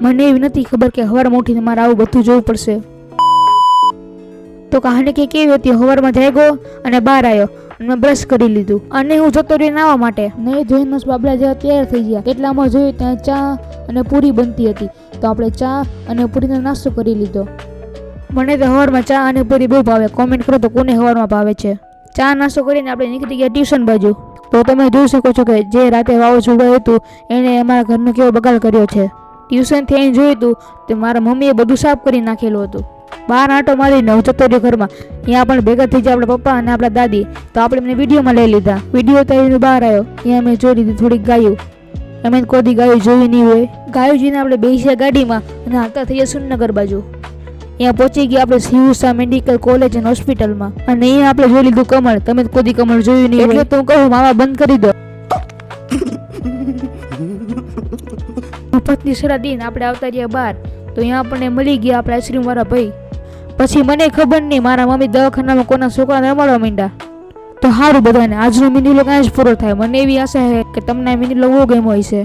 મને એવી નથી ખબર કે સવારમાં ઉઠીને મારે આવું બધું જોવું પડશે. તો કહાની કે કેવી હતી, સવારમાં જાગ્યો અને બહાર આવ્યો અને બ્રશ કરી લીધું અને હું જતો રહ્યો નાવા માટે. નહીં જોઈને બાબલા જેવા તૈયાર થઈ ગયા. એટલામાં જોયું ત્યાં ચા અને પૂરી બનતી હતી, તો આપણે ચા અને પૂરીનો નાસ્તો કરી લીધો. મને તો સવારમાં ચા અને પૂરી બહુ ભાવે. કોમેન્ટ કરો તો કોને સવારમાં ભાવે છે. ચા નાસ્તો કરીને આપણે નીકળી ગયા ટ્યુશન બાજુ. તો તમે જોઈ શકો છો કે જે રાતે વાવાઝોડું હતું એને અમારા ઘરનો કેવો બગાડ કર્યો છે. ટ્યુશનથી અહીં જોયું હતું તો મારા મમ્મીએ બધું સાફ કરી નાખેલું હતું. બહાર આંટો મારીને હું જતો રહ્યો ઘરમાં. ત્યાં પણ ભેગા થઈ ગયા આપણા પપ્પા અને આપણા દાદી. તો આપણે એમને વિડીયોમાં લઈ લીધા. વિડીયો તો બહાર આવ્યો, ત્યાં મેં જોઈ લીધી થોડીક ગાયું. અમે કોઈ ગાયું જોઈ નહીં હોય. ગાયું જોઈને આપણે બેસ્યા ગાડીમાં અને હાલતા થઈ ગયા સુરનગર બાજુ. અહીંયા પહોંચી ગયા આપણે શિવસા મેડિકલ કોલેજ અને હોસ્પિટલમાં. અને અહીંયા આપણે જોઈ લીધું કમળ. તમે કોઈ કમળ જોયું નહીં એટલે તો હું કહું માવા બંધ કરી દો. મફતની સલાહ દઈને આપણે આવતા રહ્યા બહાર. તો અહીંયા આપણને મળી ગયા આપણે આઈસ્ક્રીમ વાળા ભાઈ. પછી મને ખબર નહીં મારા મમ્મી દવાખાનામાં કોના છોકરાને રમાડવા માંડ્યા. તો સારું બધાને આજનો મિની વ્લોગ અહીં જ પૂરો થાય. મને એવી આશા છે કે તમને મિની વ્લોગ બહુ ગમ્યો હશે.